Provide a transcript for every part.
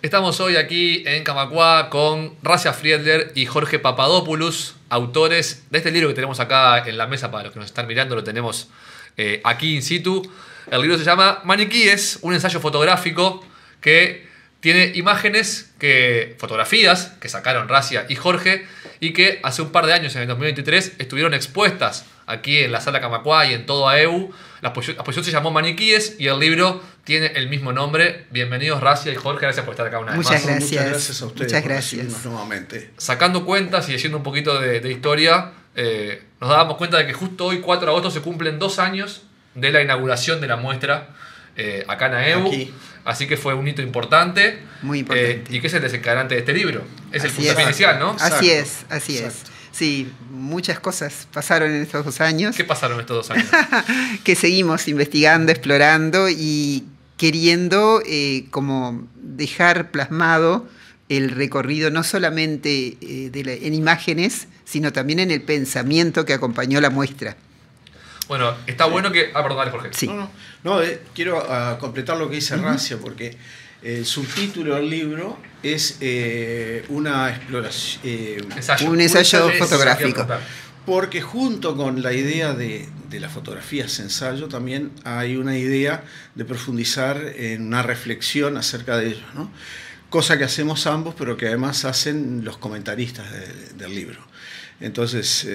Estamos hoy aquí en Camacuá con Racia Friedler y Jorge Papadopoulos, autores de este libro que tenemos acá en la mesa. Para los que nos están mirando, lo tenemos aquí in situ. El libro se llama Maniquíes, un ensayo fotográfico que tiene fotografías que sacaron Racia y Jorge y que hace un par de años, en el 2023, estuvieron expuestas aquí en la Sala Camacuá y en todo AEU. La exposición se llamó Maniquíes y el libro tiene el mismo nombre. Bienvenidos Racia y Jorge, gracias por estar acá una vez más. Muchas gracias a ustedes. Muchas gracias. Nuevamente. Sacando cuentas y haciendo un poquito de historia, nos dábamos cuenta de que justo hoy, 4 de agosto, se cumplen 2 años de la inauguración de la muestra acá en AEU. Aquí. Así que fue un hito importante. Muy importante. Y que es el desencadenante de este libro. Es el Así puntapié es. inicial, ¿no? Así es. Exacto. Sí, muchas cosas pasaron en estos 2 años. ¿Qué pasaron estos 2 años? Que seguimos investigando, explorando y queriendo como dejar plasmado el recorrido no solamente en imágenes, sino también en el pensamiento que acompañó la muestra. Bueno, está bueno que... perdón, dale, Jorge. Sí. Quiero completar lo que dice Racia, porque el subtítulo del libro es una exploración... Un ensayo fotográfico. Porque junto con la idea de las fotografías ensayo también hay una idea de profundizar en una reflexión acerca de ello, ¿no? Cosa que hacemos ambos, pero que además hacen los comentaristas del libro. Entonces,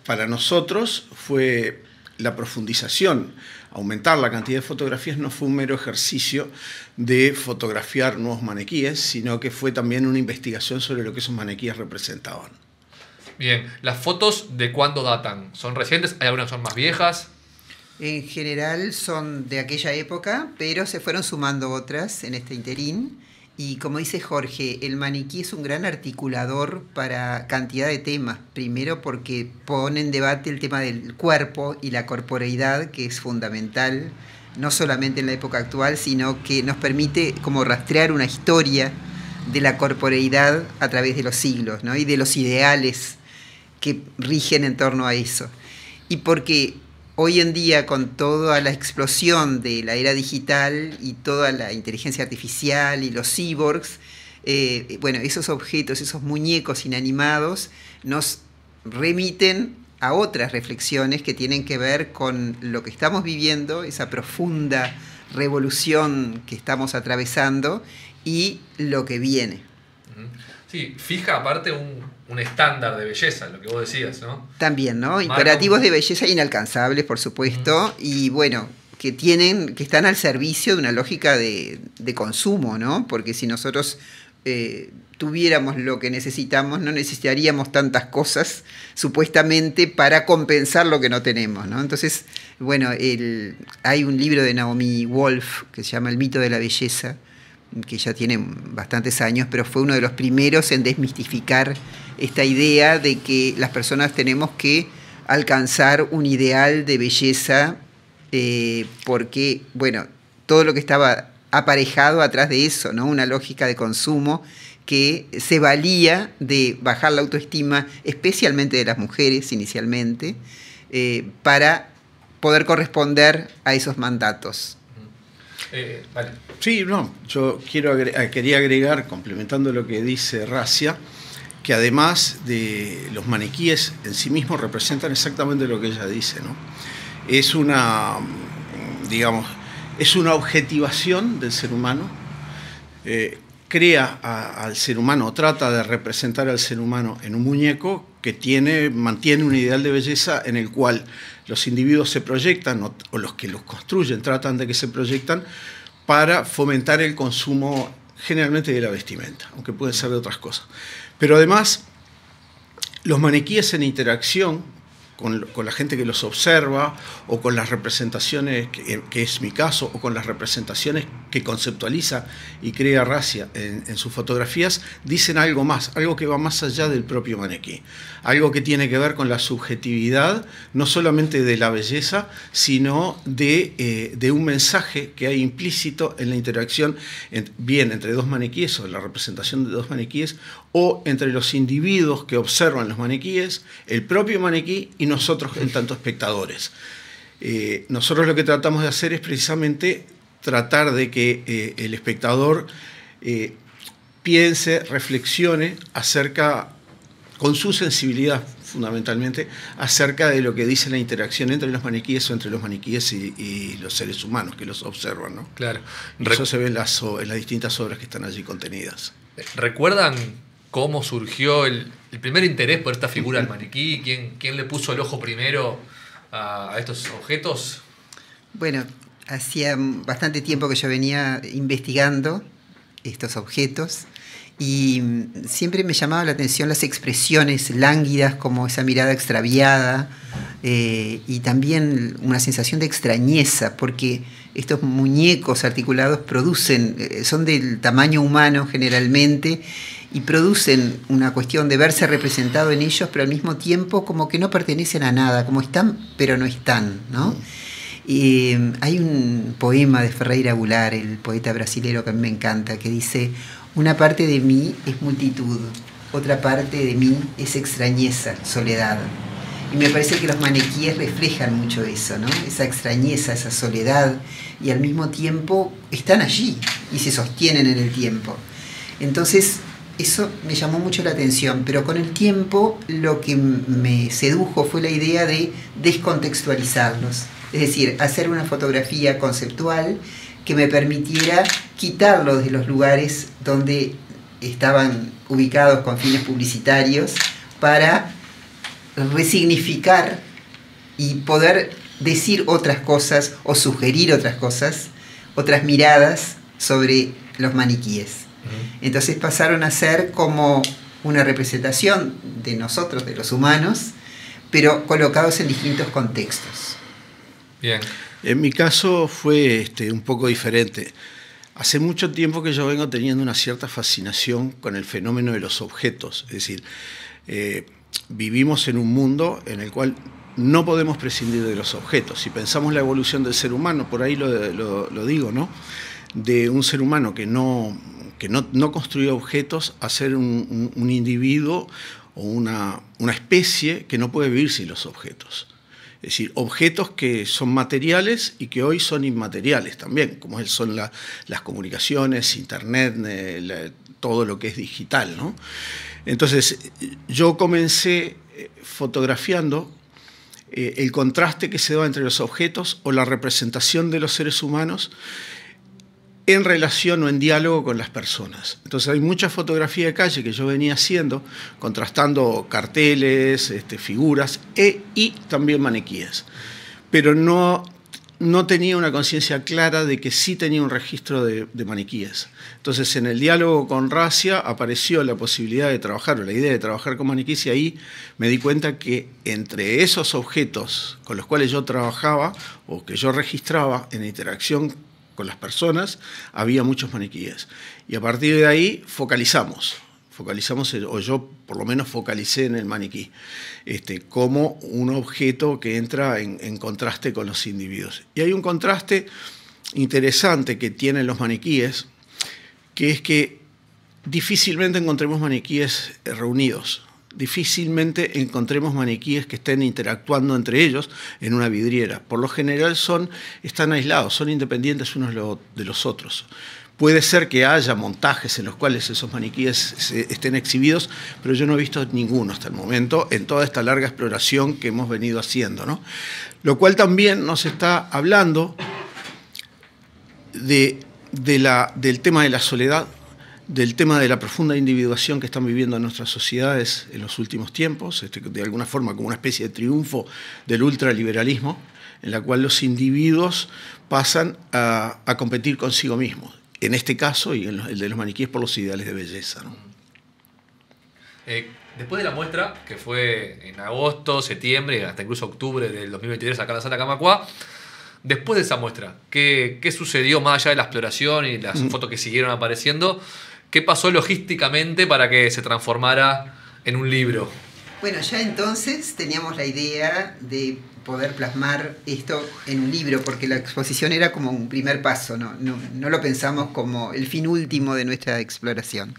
para nosotros fue la profundización, aumentar la cantidad de fotografías no fue un mero ejercicio de fotografiar nuevos maniquíes, sino que fue también una investigación sobre lo que esos maniquíes representaban. Bien, ¿las fotos de cuándo datan? ¿Son recientes? ¿Hay algunas que son más viejas? En general son de aquella época, pero se fueron sumando otras en este interín. Y como dice Jorge, el maniquí es un gran articulador para cantidad de temas. Primero porque pone en debate el tema del cuerpo y la corporeidad, que es fundamental, no solamente en la época actual, sino que nos permite como rastrear una historia de la corporeidad a través de los siglos, ¿no? Y de los ideales que rigen en torno a eso. Y porque hoy en día, con toda la explosión de la era digital y toda la inteligencia artificial y los cyborgs, esos objetos, esos muñecos inanimados, nos remiten a otras reflexiones que tienen que ver con lo que estamos viviendo, esa profunda revolución que estamos atravesando y lo que viene. Sí, fija aparte un estándar de belleza, lo que vos decías, ¿no? También, ¿no? Imperativos de belleza inalcanzables, por supuesto, y bueno, que están al servicio de una lógica de consumo, ¿no? Porque si nosotros tuviéramos lo que necesitamos, no necesitaríamos tantas cosas, supuestamente, para compensar lo que no tenemos, ¿no? Entonces, bueno, hay un libro de Naomi Wolf que se llama El mito de la belleza, que ya tiene bastantes años, pero fue uno de los primeros en desmistificar esta idea de que las personas tenemos que alcanzar un ideal de belleza porque, bueno, todo lo que estaba aparejado atrás de eso, ¿no? Una lógica de consumo que se valía de bajar la autoestima, especialmente de las mujeres inicialmente, para poder corresponder a esos mandatos. Vale. Sí, yo quería agregar, complementando lo que dice Racia, que además de los maniquíes en sí mismos representan exactamente lo que ella dice, ¿no? Es una objetivación del ser humano, crea al ser humano, trata de representar al ser humano en un muñeco que mantiene un ideal de belleza en el cual los individuos se proyectan, o los que los construyen tratan de que se proyectan, para fomentar el consumo generalmente de la vestimenta, aunque pueden ser de otras cosas. Pero además, los maniquíes en interacción con la gente que los observa, o con las representaciones, que es mi caso, o con las representaciones que conceptualiza y crea Racia en sus fotografías, dicen algo más, algo que va más allá del propio maniquí, algo que tiene que ver con la subjetividad, no solamente de la belleza, sino de un mensaje que hay implícito en la interacción, bien entre dos maniquíes, o la representación de dos maniquíes, o entre los individuos que observan los maniquíes, el propio maniquí y nosotros en tanto espectadores. Nosotros lo que tratamos de hacer es precisamente tratar de que el espectador piense, reflexione acerca, con su sensibilidad fundamentalmente, acerca de lo que dice la interacción entre los maniquíes o entre los maniquíes y los seres humanos que los observan, ¿no? Claro. Y eso se ve en las distintas obras que están allí contenidas. ¿Recuerdan cómo surgió el primer interés por esta figura del maniquí? ¿Quién le puso el ojo primero a estos objetos? Bueno, hacía bastante tiempo que yo venía investigando estos objetos y siempre me llamaba la atención las expresiones lánguidas, como esa mirada extraviada, y también una sensación de extrañeza, porque estos muñecos articulados son del tamaño humano generalmente, y producen una cuestión de verse representado en ellos, pero al mismo tiempo como que no pertenecen a nada, como están, pero no están, ¿no? Hay un poema de Ferreira Goulart, el poeta brasilero que a mí me encanta, que dice: una parte de mí es multitud, otra parte de mí es extrañeza, soledad. Y me parece que los maniquíes reflejan mucho eso, ¿no? Esa extrañeza, esa soledad, y al mismo tiempo están allí y se sostienen en el tiempo. Entonces, eso me llamó mucho la atención, pero con el tiempo lo que me sedujo fue la idea de descontextualizarlos. Es decir, hacer una fotografía conceptual que me permitiera quitarlos de los lugares donde estaban ubicados con fines publicitarios para resignificar y poder decir otras cosas o sugerir otras cosas, otras miradas sobre los maniquíes. Entonces pasaron a ser como una representación de nosotros, de los humanos, pero colocados en distintos contextos. Bien. En mi caso fue un poco diferente. Hace mucho tiempo que yo vengo teniendo una cierta fascinación con el fenómeno de los objetos. Es decir, vivimos en un mundo en el cual no podemos prescindir de los objetos. Si pensamos la evolución del ser humano, por ahí lo digo, ¿no? De un ser humano que no construía objetos a ser un individuo o una especie que no puede vivir sin los objetos. Es decir, objetos que son materiales y que hoy son inmateriales también, como son las comunicaciones, Internet, todo lo que es digital, ¿no? Entonces, yo comencé fotografiando el contraste que se da entre los objetos o la representación de los seres humanos en relación o en diálogo con las personas. Entonces hay mucha fotografía de calle que yo venía haciendo, contrastando carteles, figuras y también maniquíes. Pero no tenía una conciencia clara de que sí tenía un registro de maniquíes. Entonces en el diálogo con Racia apareció la posibilidad de trabajar, o la idea de trabajar con maniquíes, y ahí me di cuenta que entre esos objetos con los cuales yo trabajaba o que yo registraba en interacción con las personas, había muchos maniquíes. Y a partir de ahí focalizamos, o yo por lo menos focalicé en el maniquí, como un objeto que entra en contraste con los individuos. Y hay un contraste interesante que tienen los maniquíes, que es que difícilmente encontremos maniquíes reunidos. Difícilmente encontremos maniquíes que estén interactuando entre ellos en una vidriera. Por lo general están aislados, son independientes unos de los otros. Puede ser que haya montajes en los cuales esos maniquíes estén exhibidos, pero yo no he visto ninguno hasta el momento en toda esta larga exploración que hemos venido haciendo, ¿no? Lo cual también nos está hablando del tema de la soledad, del tema de la profunda individuación que están viviendo nuestras sociedades en los últimos tiempos, de alguna forma como una especie de triunfo del ultraliberalismo, en la cual los individuos pasan a competir consigo mismos, en este caso y en el de los maniquíes por los ideales de belleza, ¿no? Después de la muestra, que fue en agosto, septiembre, hasta incluso octubre del 2023 acá en la Sala Camacuá, después de esa muestra, ¿qué sucedió más allá de la exploración y las fotos que siguieron apareciendo? ¿Qué pasó logísticamente para que se transformara en un libro? Bueno, ya entonces teníamos la idea de poder plasmar esto en un libro, porque la exposición era como un primer paso, no lo pensamos como el fin último de nuestra exploración.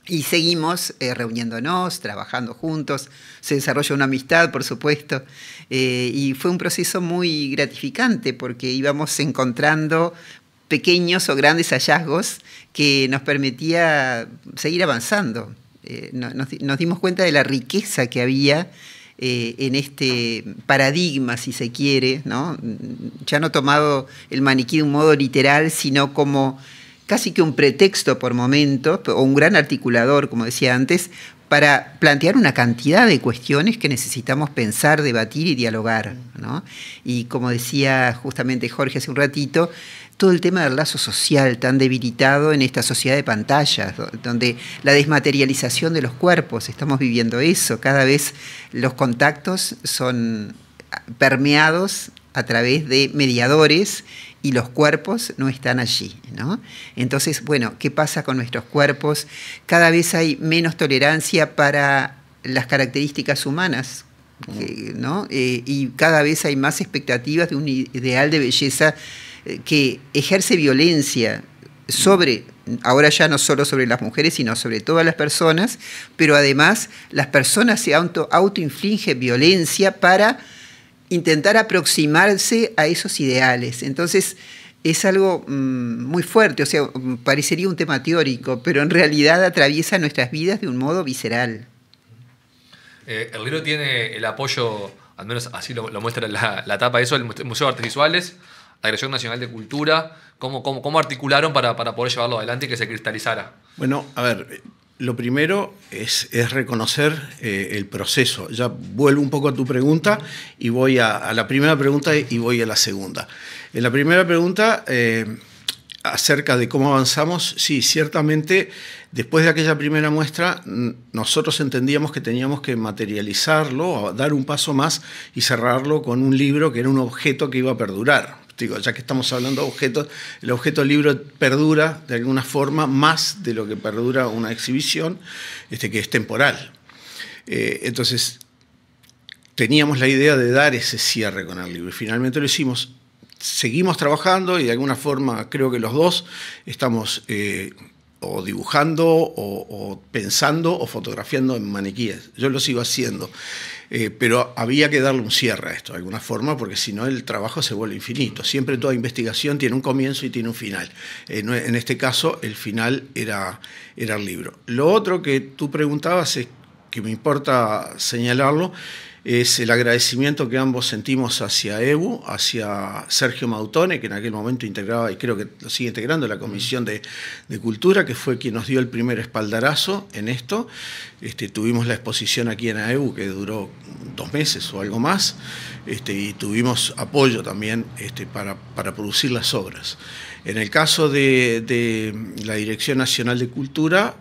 Y seguimos reuniéndonos, trabajando juntos, se desarrolla una amistad, por supuesto, y fue un proceso muy gratificante porque íbamos encontrando pequeños o grandes hallazgos que nos permitía seguir avanzando. Nos dimos cuenta de la riqueza que había en este paradigma, si se quiere, ¿no? Ya no tomado el maniquí de un modo literal, sino como casi que un pretexto por momentos, o un gran articulador, como decía antes, para plantear una cantidad de cuestiones que necesitamos pensar, debatir y dialogar, ¿no? Y como decía justamente Jorge hace un ratito, todo el tema del lazo social tan debilitado en esta sociedad de pantallas, donde la desmaterialización de los cuerpos, estamos viviendo eso, cada vez los contactos son permeados a través de mediadores y los cuerpos no están allí, ¿no? Entonces, bueno, ¿qué pasa con nuestros cuerpos? Cada vez hay menos tolerancia para las características humanas, ¿no? Y cada vez hay más expectativas de un ideal de belleza que ejerce violencia sobre, ahora ya no solo sobre las mujeres, sino sobre todas las personas, pero además las personas se autoinfligen violencia para intentar aproximarse a esos ideales. Entonces, es algo muy fuerte, o sea, parecería un tema teórico, pero en realidad atraviesa nuestras vidas de un modo visceral. El libro tiene el apoyo, al menos así lo muestra la tapa de eso, el Museo de Artes Visuales, la Dirección Nacional de Cultura. ¿Cómo articularon para poder llevarlo adelante y que se cristalizara? Bueno, a ver, lo primero es reconocer el proceso. Ya vuelvo un poco a tu pregunta y voy a la primera pregunta y voy a la segunda. En la primera pregunta, acerca de cómo avanzamos, sí, ciertamente, después de aquella primera muestra, nosotros entendíamos que teníamos que materializarlo, dar un paso más y cerrarlo con un libro que era un objeto que iba a perdurar. Digo, ya que estamos hablando de objetos, el objeto libro perdura de alguna forma más de lo que perdura una exhibición, que es temporal. Entonces, teníamos la idea de dar ese cierre con el libro y finalmente lo hicimos. Seguimos trabajando y de alguna forma creo que los dos estamos o dibujando o pensando o fotografiando en maniquíes. Yo lo sigo haciendo. Pero había que darle un cierre a esto de alguna forma, porque si no el trabajo se vuelve infinito. Siempre toda investigación tiene un comienzo y tiene un final. En este caso, el final era el libro. Lo otro que tú preguntabas, es que me importa señalarlo, es el agradecimiento que ambos sentimos hacia EBU, hacia Sergio Mautone, que en aquel momento integraba, y creo que lo sigue integrando, la Comisión de Cultura, que fue quien nos dio el primer espaldarazo en esto. Tuvimos la exposición aquí en AEBU, que duró 2 meses o algo más, y tuvimos apoyo también para producir las obras. En el caso de la Dirección Nacional de Cultura,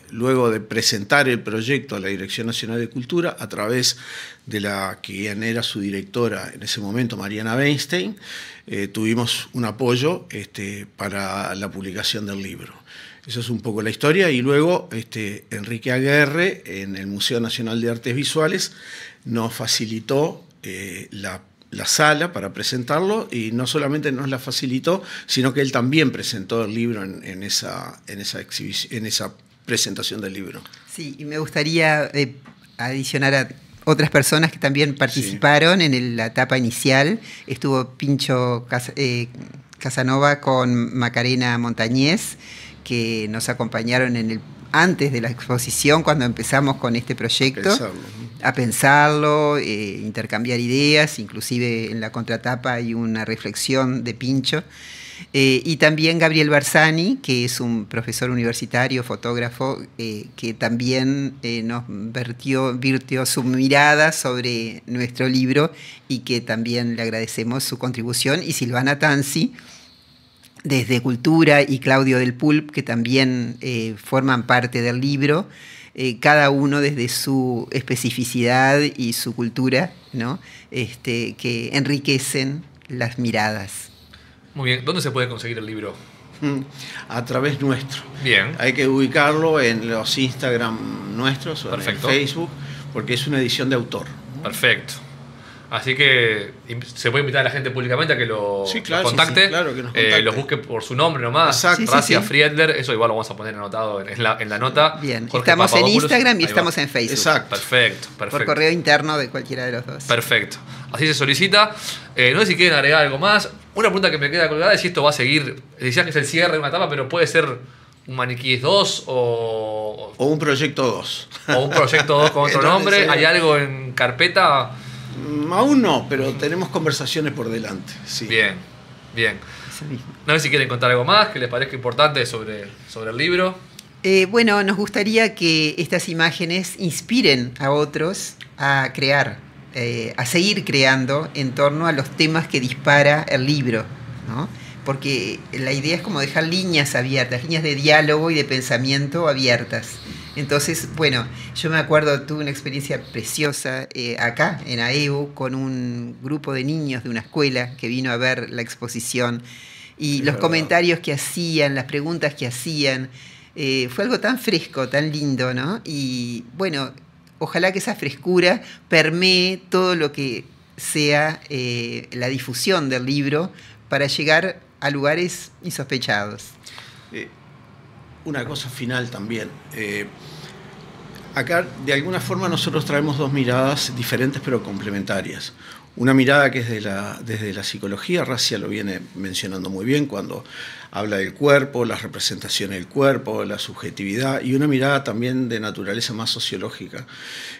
luego de presentar el proyecto a la Dirección Nacional de Cultura, a través de quien era su directora en ese momento, Mariana Weinstein, tuvimos un apoyo para la publicación del libro. Esa es un poco la historia. Y luego Enrique Aguerre, en el Museo Nacional de Artes Visuales, nos facilitó la sala para presentarlo, y no solamente nos la facilitó, sino que él también presentó el libro en esa presentación del libro. Sí, y me gustaría adicionar a otras personas que también participaron en la etapa inicial. Estuvo Pincho Casanova con Macarena Montañez, que nos acompañaron antes de la exposición, cuando empezamos con este proyecto, a pensarlo, intercambiar ideas, inclusive en la contratapa hay una reflexión de Pincho. Y también Gabriel Barzani, que es un profesor universitario, fotógrafo, que también nos virtió su mirada sobre nuestro libro, y que también le agradecemos su contribución, y Silvana Tanzi, desde Cultura, y Claudio del Pulp, que también forman parte del libro, cada uno desde su especificidad y su cultura, ¿no? Que enriquecen las miradas. Muy bien. ¿Dónde se puede conseguir el libro? A través nuestro. Bien. Hay que ubicarlo en los Instagram nuestros o en el Facebook, porque es una edición de autor. Perfecto. Así que se puede invitar a la gente públicamente a que lo Sí, claro, los contacte. sí, claro, que nos contacte. Los busque por su nombre nomás. Exacto. Racia Sí. Friedler, eso igual lo vamos a poner anotado en la nota. Bien, Jorge estamos en Papadopoulos, Instagram y ahí va. estamos en Facebook. Exacto. Perfecto, Por perfecto. correo interno de cualquiera de los dos. Perfecto. Así se solicita. No sé si quieren agregar algo más. Una pregunta que me queda colgada es si esto va a seguir. Decías que es el cierre de una etapa, pero puede ser un Maniquíes 2 O un proyecto 2. o un proyecto 2 con otro No nombre. sé. ¿Hay algo en carpeta? Aún no, pero tenemos conversaciones por delante. Sí. Bien, bien. Eso mismo. No sé si quieren contar algo más que les parezca importante sobre el libro. Bueno, nos gustaría que estas imágenes inspiren a otros a crear, a seguir creando en torno a los temas que dispara el libro, ¿no? Porque la idea es como dejar líneas abiertas, líneas de diálogo y de pensamiento abiertas. Entonces, bueno, yo me acuerdo, tuve una experiencia preciosa acá en AEU con un grupo de niños de una escuela que vino a ver la exposición y Sí, los verdad. comentarios que hacían, las preguntas que hacían, fue algo tan fresco, tan lindo, ¿no? Y bueno, ojalá que esa frescura permee todo lo que sea la difusión del libro para llegar a lugares insospechados. Una cosa final también. Acá, de alguna forma, nosotros traemos dos miradas diferentes pero complementarias. Una mirada que es desde la psicología, Racia lo viene mencionando muy bien cuando habla del cuerpo, las representaciones del cuerpo, la subjetividad, y una mirada también de naturaleza más sociológica,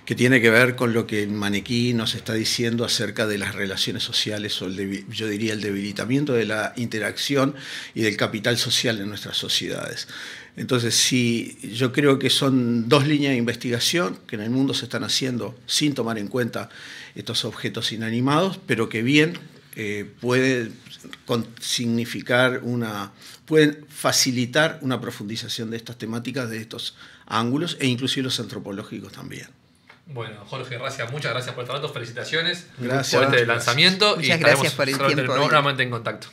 que tiene que ver con lo que el maniquí nos está diciendo acerca de las relaciones sociales, o yo diría el debilitamiento de la interacción y del capital social en nuestras sociedades. Entonces, sí, yo creo que son dos líneas de investigación que en el mundo se están haciendo sin tomar en cuenta estos objetos inanimados, pero que bien pueden significar pueden facilitar una profundización de estas temáticas, de estos ángulos, e inclusive los antropológicos también. Bueno, Jorge Racia, muchas gracias por este rato. Felicitaciones Gracias. por este Gracias. lanzamiento. Muchas y estaremos gracias por el seguramente tiempo. nuevamente en contacto.